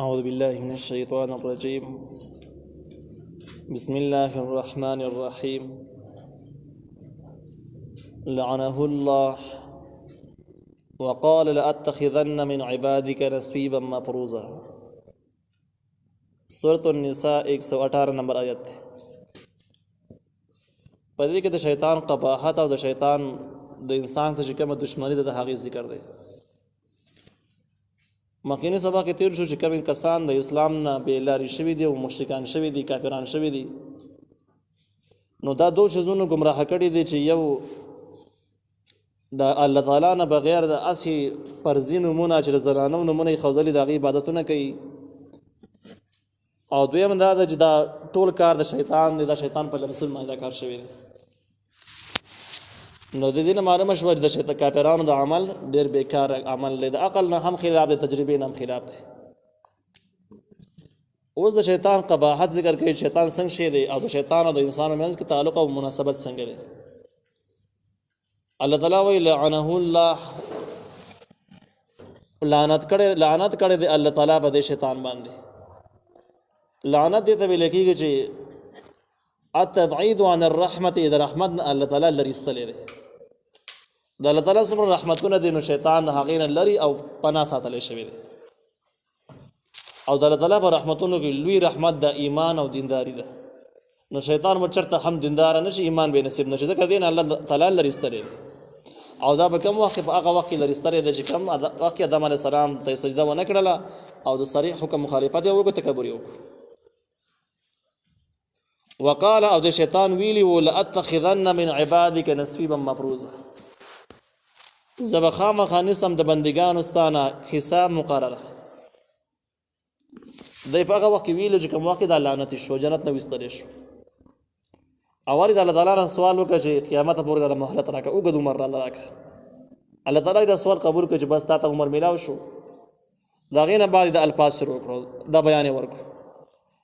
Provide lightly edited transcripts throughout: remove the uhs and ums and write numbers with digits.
أعوذ بالله من الشيطان الرجيم. بسم الله الرحمن الرحيم. لعنه الله وقال لأتخذن من عبادك نصيبا مفروضا. سورة النساء 118 نمبر آیت. پدې کې د شیطان قباحت او د شیطان د انسان څخه کومه دشمنی د هغه ذکر دی. مخکینی سبا کې تیر شو چې کوم کسان د اسلام نه بیلاری شوي دي او مشرکان شوي دي، کافران شوي دي، نو دا دو شیزونو گمراه کړي دي چې یو د الله تعالی نه بغیر د اسی فرضي نمونه چې زنانو نمونه خوځلي د عبادتونه کوي، او دویم دا چې دا ټول کار د شیطان دی، د شیطان په لمسون باندې دا کار شوی دی. نو د دې نه معلومه شوه چې د شیطان کافرانو د عمل ډېر بیکار عمل دی، د عقل نه هم خلاف دی، تجربې نه هم خلاف دی. اوس د شیطان قباحت ذکر کوي، شیطان څنګه شی دی او د شیطان او د انسانو منځ کې تعلق او مناسبت څنګه دی. الله تعالی وی لعنه الله، لعنت کړي دی الله تعالی په دې شیطان باندې. لعنت دې ته ویل کېږي چې التبعید عن الرحمت، د رحمت نه الله تعالی لري استلې دی. د الله تعالی څومره رحمتونه دي نو شیطان هغې نه لري او پناه ساتلی شوی دی. او د الله تعالی په رحمتونو کې لوی رحمت د ایمان او دینداري ده. نو شیطان به چېرته هم دیندار نشي، ایمان به نصیب نشي، ځکه دې نه الله تعالی لري استلی دی. او دا به کوم وخت په هغه وخت کې لري استلی دی چې کوم وخت کې آدم علیه السلام ته سجده ونه کړله او د صریح حکم مخالفت یې وکړو، تکبر یې وکړو. وقال او د شیطان ویلی و لأتخذن من عبادك نصيبا مفروضا، زه به خامخا نیسم د بندګانو ستانه حساب مقرره. دی په هغه وخت کې ویلو چې کوم وخت د لعنت شو، جنت نه ویستلی شو. اول د الله تعالی نه سوال وکړه چې قیامت پورې راله مهلت راکړه، اوږد عمر راله راکړه. الله تعالی دا سوال قبول کړه چې بس تا ته عمر میلاو شو. د هغې نه بعد د الفاظ شروع کړو، دا بیان یې ورکړو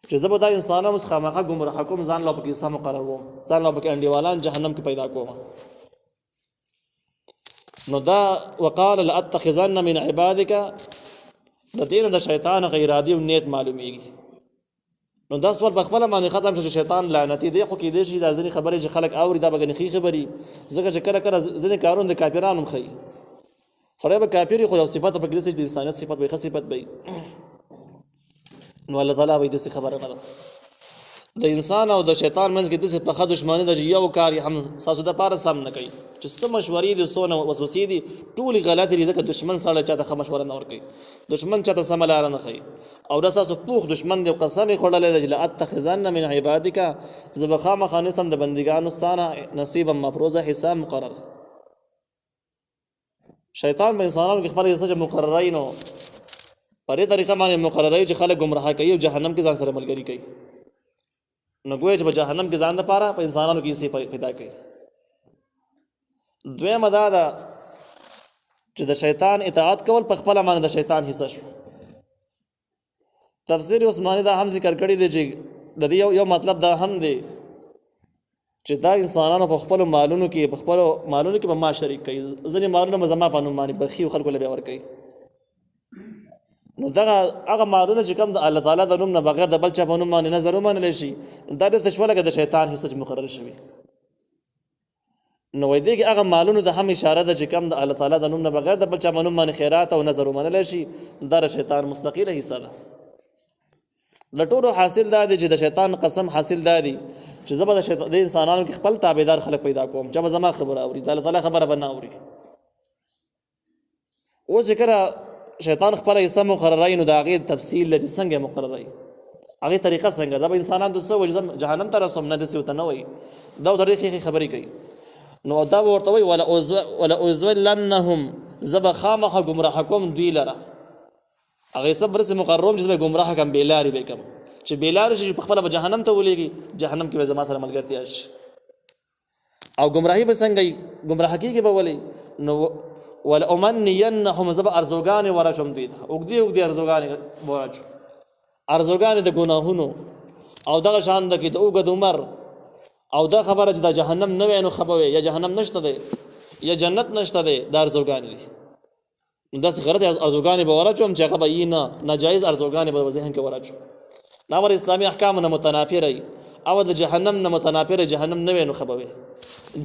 چې زه به دا انسانان اوس خامخا ګمراه کوم، ځان لا پکې حصه مقرر وم، ځان لا پکې انډیوالان جهنم کې پیدا کوم. نو دا وقال لأتخذن من عبادك، د دې نه د شیطان غیر ارادي او نیت معلومیږي. نو دا سوال په خپله باندې ختم شو چې شیطان لعنتي دی، خو کېدای شي دا ځینې خبرې چې خلک اوري دا به ګنې ښې خبرې، ځکه چې کله کله ځینې کارونه د کافرانو هم ښیي. سړی به کافر وي خو یو صفت پکې داسې د انسانیت صفت به یې ښه صفت به وي. نو الله تعالی وایي داسې خبره نه ده. د انسان او د شیطان منځ کې داسې پخه دښمني ده چې یو کار یې هم ستاسو دپاره سم نه کوي، چې څه مشورې دي څونه وسوسې دي ټولې غلطې دي، ځکه دښمن سړی چاته ښه مشوره نه ورکوي، دښمن چاته سمه لاره نه ښیي. او دا ستاسو پوخ دښمن دی، قسم یې خوړلی دی چې لأتخذن من عبادک، زه به خامخا نیسم د بندګانو ستانه نصیبا مفروضا، حساب مقرر. شیطان په انسانانو کې خپله حصه چې مقرروي، نو په دې طریقه باندې مقرروي چې خلک ګمراه کوي او جهنم کې ځان سره ملګري کوي. نو ګویا چې په جهنم کې ځان دپاره په انسانانو کې حصې پیدا کوي. دویمه دا ده چې د شیطان اطاعت کول په خپله باندې د شیطان حصه شو. تفسیر عثماني دا هم ذکر کړی دی چې د دې یو مطلب دا هم دی چې دا انسانانو په خپلو مالونو کې په ما شریک کوي. ځینې مالونه به زما په نوم باندې بخي خلکو له بیا ورکوي. نو دغه هغه مالونه چې کوم د الله تعالی د نوم نه بغیر د بل چا په نوم باندې نظر ومنلی شي، دا ډېر څه شوه لکه د شیطان حصه چې مقرر شوي. نو وایي دې کې هغه مالونو ته هم اشاره ده چې کوم د الله تعالی د نوم نه بغیر د بل چا په نوم باندې خیرات او نظر ومنلی شي، دا د شیطان مستقیله حصه ده. له ټولو حاصل دا دی چې د شیطان قسم حاصل دا دی چې زه به د انسانانو کې خپل تابعدار خلک پیدا کوم، چې به زما خبره اوري، د الله تعالی خبره به نه اوري. اوس چې کله شیطان خپله حصه مقرروي، نو د هغې تفصیل لري څنګه مقرروي، هغې طریقه څنګه. دا به انسانان د څه وایي زه جهنم ته رسوم، نه داسې ورته نه وایي، دا ورته ډېرې ښې خبرې کوي. نو دا به ورته وایي ولأضلنهم، زه به خامخا ګمراه کوم دوی لره. هغې څه برسې مقرروم چې زه به یې ګمراه کړم، بېلارې به یې کړم، چې بېلارې شي چې په خپله به جهنم ته ولېږي، جهنم کې به زما سره ملګرتیا شي. او ګمراهي به څنګه وي، ګمراه کېږي به ولې، نو ولأمنینهم، زه به ارزوګانې ورچوم دوی ته، اوږدې اوږدې ارزوګانې ورچوم، ارزوګانې د ګناهونو، او دغه شان ده کې د اوږد عمر، او دا خبره چې دا جهنم نه وی نو ښه به وی، یا جهنم نشته دی یا جنت نشته دی، دا ارزوګانې دي. داسې غلطې ارزوګانې به وراچوم چې هغه به یې نه ناجایز ارزوګانې به ذهن کې واچوم نه امر اسلامي احکام نه متنافر وي او د جهنم نه متنافر جهنم نه وي نو ښه به وي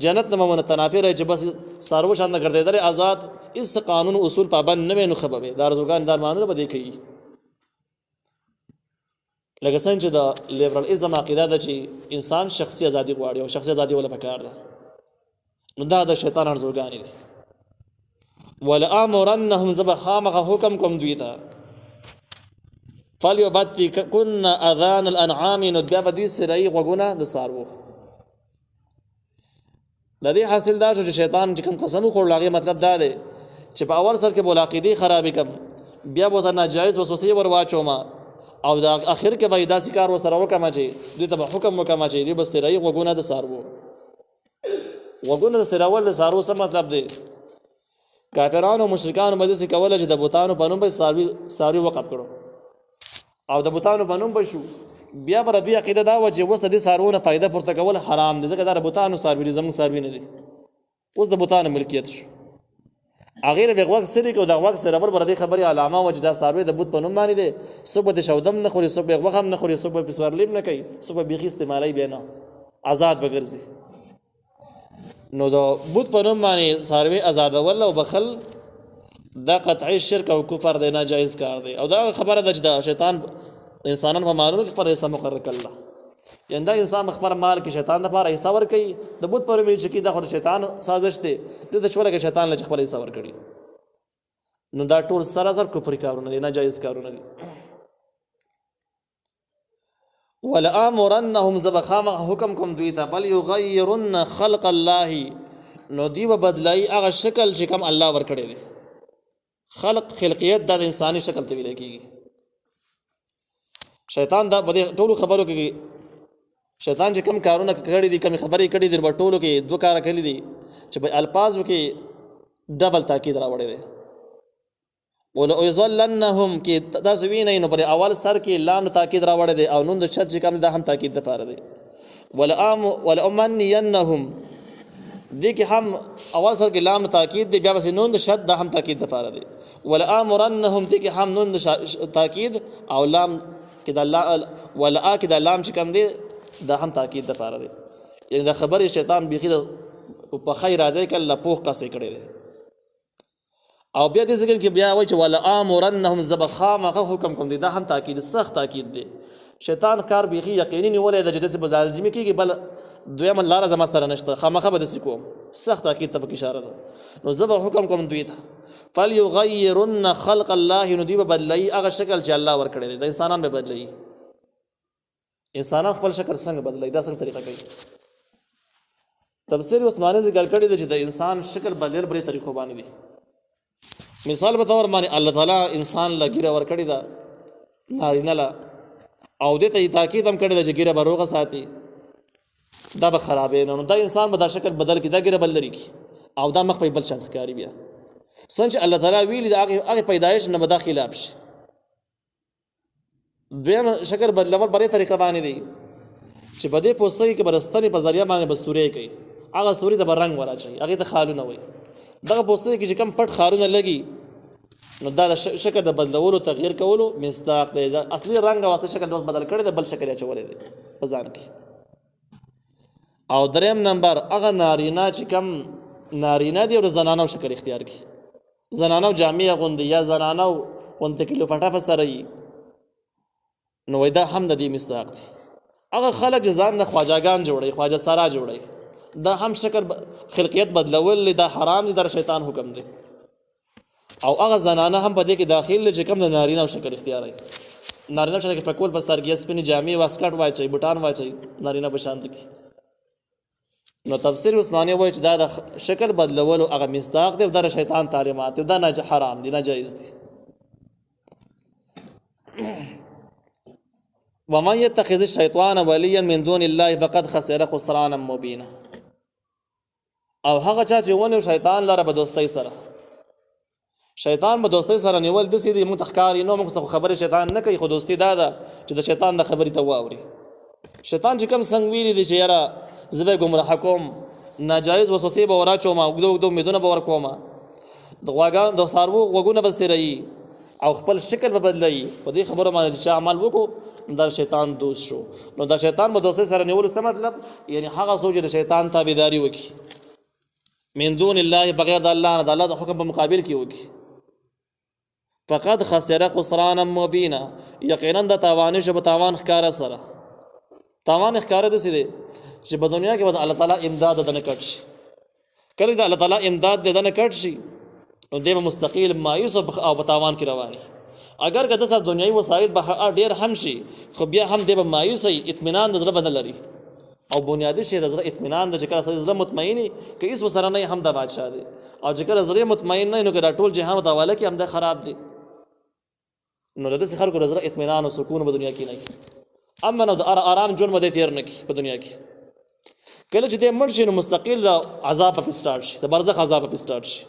جنت نه متنافر چې بس څاروو شان نه ګرځېدلی آزاد هېڅ قانون اصول پابند نه وي نو ښه به وي دا ارزوګانې دا ارمانونه به دې کوي لکه څنګه چې د لیبرالېزم عقیده ده چې انسان شخصي ازادي غواړي او شخصي ازادي ولې پکار ده نو دا د شیطان ارزوګانې دي ولآمرنهم زه به خامخا حکم کوم دوی ته فلیبتکن اذان الانعام نو بیا به دوی سرایي غوږونه د څاروو د دې حاصل دا شو چې شیطان چې کوم قسم وخوړل هغې مطلب دا دی چې په اول سر کې به عقیدې خرابې کړم بیا به ورته ناجایز وسوسې ور واچوم او د اخر کې به یې داسې کار ورسره وکړم چې دوی ته به حکم وکړم چې دوی به سرایي غوږونه د څاروو غوږونه د سراول د څاروو څه مطلب دی کافرانو او مشرکانو به داسې کوله چې د بوتانو په نوم به څاروي وقف کړو او د بوتانو په نوم به شو بیا به دوی عقیده دا وه چې اوس د دې څاروو نه فایده پورته کول حرام دي ځکه دا د بوتانو څاروي دي زموږ څاروي نه دي اوس د بوتانو ملکیت شو هغې نه به غوږ سري کړو د غوږ سرول به د دې خبرې علامه وه چې دا څاروی د بوت په نوم باندې دی څوک به د شودم نه خوري څوک به یې غوښه هم نه خوري څوک به یې پسورلي هم نه کوي څوک به بیخي استعمالوي بیا نه آزاد به ګرځي نو د بوت په نوم باندې څاروي آزادول او بخل دا قطعي شرک او کفر دی ناجایز کار دی او دا خبره ده چې د شیطان انسانان په مالونو کې خپل حصه مقرر کړله یعنې دا انسان خپل مال کې شیطان دپاره حصه ورکوي د بوت په نوم چې دا خو د شیطان سازش دی دلته شوله کې شیطان له چې خپل حصه ورکړي نو دا ټول سراسر کفري کارونه دي ناجایز کارونه دي ولآمرنهم زه به خامخا حکم کوم دوی ته فلیغیرن خلق الله نو دوی به بدلایي هغه شکل چې کوم الله ورکړی دی خلقیت دا د انساني شکل ته ویلی کېږي شیطان دا په دې ټولو خبرو کې شیطان چې کوم کارونه کړي دي کومې خبرې کړي دي په ټولو کې دوه کاره کړي دي چې په الفاظو کې ډبل تاکید راوړی دی ولأضلنهم کې تاسو وینئ نو پر اول سر کې لام تاکید راوړی دی او نون د شد چې کوم دا هم تاکید دپاره دی ولأمنینهم دې کې هم اول سر کې لام تاکید دی بیا پسې نون د شد دا هم تاکید دپاره دی ولآمرنهم دې کې هم نون د تاکید او لام کې د ولآ کې د لام چې کوم دی دا هم تاکید دپاره دی یعنې دا خبرې شیطان بیخي په ښه اراده یې کله پوخ قصې کړی دی او بیا دې ذکر کې بیا وایي چې ولآمرنهم زه به خامخا حکم کوم دی دا هم تاکید سخت تاکید دی شیطان کار بیخي یقیني نیولی دی چې داسې به لازمي کېږي بل دویمه لاره زما سره نشته خامخا به داسې کوم سخت تاکید ته پکې اشاره ده نو زه به حکم کوم دوی ته فلیغیرن خلق الله نو دوی به بدلوي هغه شکل چې الله ورکړی دی د انسانان به بدلوي انسانان خپل شکل څنګه بدلوي دا څنګه طریقه کوي تفسیر عثماني ذکر کړی دی چې د انسان شکل بدلېدل بلې طریقو باندې دی مثال په طور باندې الله تعالی انسان له ګیره ورکړې ده نارینه له او دې ته یې تاکید هم کړی ده چې ګیره به روغه ساتي دا به خرابې نه نو دا انسان به دا شکل بدل کړي دا ګیره بل لري او دا مخ په بل شان ښکاري بیا څنګه چې الله تعالی ویلي د هغې پیدایش نه به دا خلاف شي دویم شکل بدلول بلې طریقه باندې دی چې په دې پوستکي کې به د ستنې په ذریعه باندې به سورې کوي هغه سورې ته به رنګ وراچوي هغې ته خالونه وایي دغه پوستکي کې چې کوم پټ خارونه لګي نو دا د شکل د بدلولو تغییر کولو مصداق دی اصلي رنګ او اصلي شکل دوست بدل کړی دی بل شکل یې اچولی دی په ځان کې او دریم نمبر هغه نارینه چې کوم نارینه دی او د زنانو شکل اختیار کړي زنانو جامې اغوندي یا زنانو غوندې کیلو پټه په سره یي نو وایي دا هم د دې مصداق دی هغه خلک چې ځان نه خواجاګان جوړوي خواجه سرا جوړوي دا هم شکل خلقیت بدلول دا حرام دی در شیطان حکم دی او هغه زنانه هم په دې کې داخل چې کوم د نارینه شکل اختیاروي نارینه شکل په کول په سرګي سپینې جامې واسکټ واچوي بوټان واچوي نارینه په شان کې نو تفسیر عثماني وایي چې دا د شکل بدلولو هغه مصداق دی او دا شیطان تعلیمات دی دا حرام دی ناجایز دی ومن يتخذ الشيطان وليا من دون الله فقد خسر خسرانا مبينا او هغه چا چې ونیو شیطان لره په دوستۍ سره شیطان په دوستۍ سره نیول داسې دي موږ ته ښکاري نو موږ څه خبرې شیطان نه کوي خو دوستي دا ده چې د شیطان د خبرې ته واوري شیطان چې کوم څنګه ویلي دي چې یاره زه به ګمراه کوم ناجایز وسوسې به وراچوم اوږده اوږده امیدونه به ورکوم د غواګان د څاروو غوږونه به څیرئ او خپل شکل به بدلوي. په دې خبره باندې چې عمل وکړو دا شیطان دوست شو. نو دا شیطان به دوستۍ سره نیولو څه مطلب؟ یعنی هغه څوک چې د شیطان تابعداري وکړي من دون الله، بغیر د الله نه، د الله د حکم په مقابل کې وکړي، فقد خسر خسرانا مبینا، یقینا د تاوان شو په تاوان ښکاره سره. تاوان ښکاره داسې دی چې په دنیا کې به د الله تعالی امداد دنه کټ شي. کله د الله تعالی امداد دنه کټ شي نو دی به مستقیل مایوس او په تاوان کې رواني. اگر که داسې دنیایي وسایل به ډېر هم شي خو بیا هم دی به مایوس وي، اطمینان د زړه به نه لري. او بنیادي شی د زړه اطمینان د چې کله زړه مطمئن وي که هېڅ ورسره نه هم د بادشاه دی، او چې کله زړه مطمئن نه وي نو که دا ټول جهان ورته حواله کړي هم د خراب دی. نو د داسې خلکو د زړه اطمینان او سکون په دنیا کې نه وي، امن او د آرام ژوند به دی تېر نه کړي په دنیا کې. کله چې دی مړ شي نو مستقل عذاب به پرې سټارټ شي، د برزخ عذاب به پرې سټارټ شي.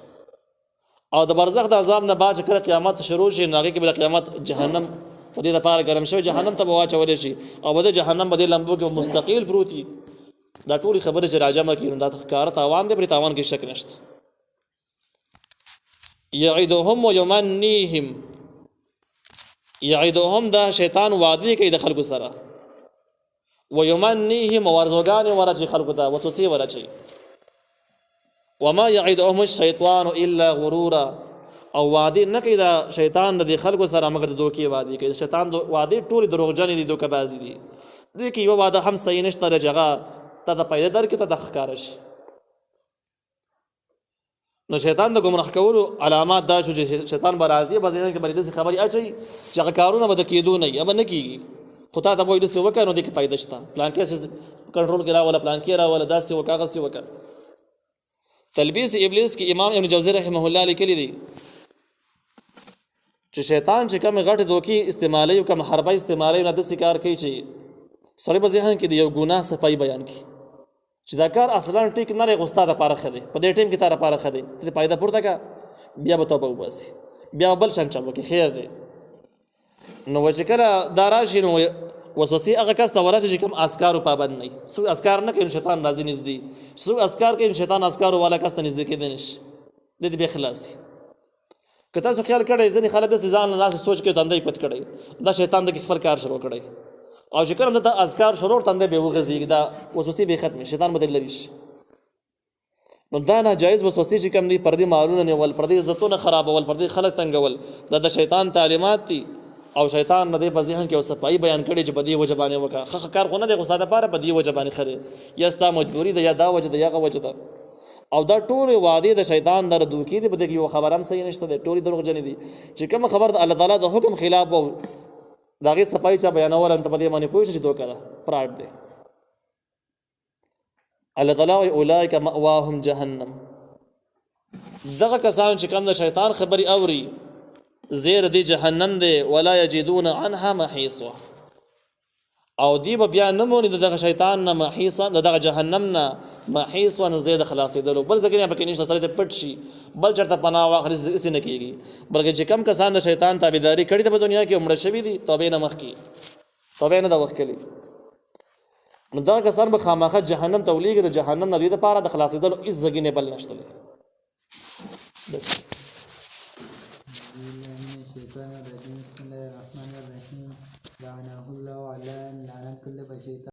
او د برزخ د عذاب نه بعد چې کله قیامت شروع شي نو هغې کې به د قیامت جهنم په دې لپاره ګرم شوی جهنم ته به واچولی شي او به د جهنم په دې لمبو کې مستقل پروت وي. دا ټولې خبرې چې راجمع کړي نو دا ښکاره تاوان دی، پرې تاوان کې شک نشته. یعدهم ویمنیهم، یعدهم دا شیطان وعدې کوي د خلکو سره، ویمنیهم ورزوګانې ورچوي خلکو ته، وسوسې ورچوي. وما یعدهم الشیطان الا غرورا، او وعدې نه کوي دا شیطان د دې خلکو سره مګر د دوکې وعدې کوي. شیطان وعدې ټولې دروغجنې دي، دوکهبازي دي. دې کې یوه وعده هم صحیح نشته چې هغه تا ته پیدا درکړي، ته د ښکاره شي. نو شیطان د ګمراه کولو علامات دا شو چې شیطان به راځي به ذهن کې به داسې خبرې اچوي چې هغه کارونه به د کېدو نه وي، به نه کېږي، خو تا ته به وایي داسې وکړه نو دې کې فایده شته، پلانکې کنټرول کې راوله، پلانکې راوله، داسې وکړه، هغسې وکړه. تلبیس ابلیس کې امام ابن جوزی رحمه الله لیکلی دی چې شیطان چې کوم غټ دوکې استعمالوي او کوم حربه استعمالوي نو داسې کار کوي چې سړی به ذهن کې د یو ګناه صفایي بیان کړي چې دا کار اصلا ټیک نه دی، خو ستا دپاره ښه دی، په دې ټایم کې تا دپاره ښه دی، ته فایده پورته کړه، بیا به توبه وباسي، بیا به بل شان چل وکړي، خیر دی. نو چې کله دا راشي نو وسوسې هغه کس ته ورسي چې کوم اذکارو پابند نه وي. څوک اذکار نه کوي نو شیطان راځي نږدې، څوک اذکار کوي نو شیطان اذکارو والا کس ته نږدې کېدی نه شي، د دې بې خلاصي. که تاسو خیال کړئ ځینې خلک داسې ځان له لاسه سوچ کوي تندی پټ کړی، دا شیطان د خپل کار شروع کړی، او چې کله دلته اذکار شروع تندی به وغځېږي، دا وسوسې به ختمې، شیطان به دې لرې شي. نو دا ناجایز وسوسې چې کوم دي، پردي مالونه نیول، پردي عزتونه خرابول، پردي خلک تنګول، دا د شیطان تعلیمات دي. او شیطان نه دې په ذهن کې یو صفایي بیان کړي چې په دې وجه باندې وکړه، ښه کار خو نه دی، خو ستا دپاره په دې وجه باندې ښه دی، یا ستا مجبوري ده، یا دا وجه ده، یا هغه وجه ده. او دا ټولې وعدې د شیطان د دوکې دي، په دې کې یوه خبره هم صحیح نشته دی، ټولې دروغجنې دي. چې کومه خبر د الله تعالی د حکم خلاف و د هغې صفایي چا بیانول ته په دې باندې پوه شي چې دوکه ده، فراډ دی. الله تعالی وایي اولئک مأواهم جهنم، دغه کسان چې کوم د شیطان خبرې اوري زیر دی جهنم دی، ولا یجدون عنها محیصا، او دی به بیا نه موني دغه شیطان نه محیصا، دغه جهنم نه محیصا، نه زید خلاصېدلو، بل ځای کې پکې نشته، سړی ته پټ شي، بل چېرته پناه واخلي، هسې نه کېږي. بلکې چې کوم کسان د شیطان تابعداري کړې ده په دنیا کې مړه شوي دي، توبې نه مخکې، توبې نه ده وکړلې، نو دغه کسان به خامخا جهنم ته ولېږي. د جهنم نه دوی دپاره د خلاصېدلو هېڅ ځګینې بل نشته دی. بس الشيطان الرجيم بسم الله الرحمن الرحيم لعنه الله على كل شيطان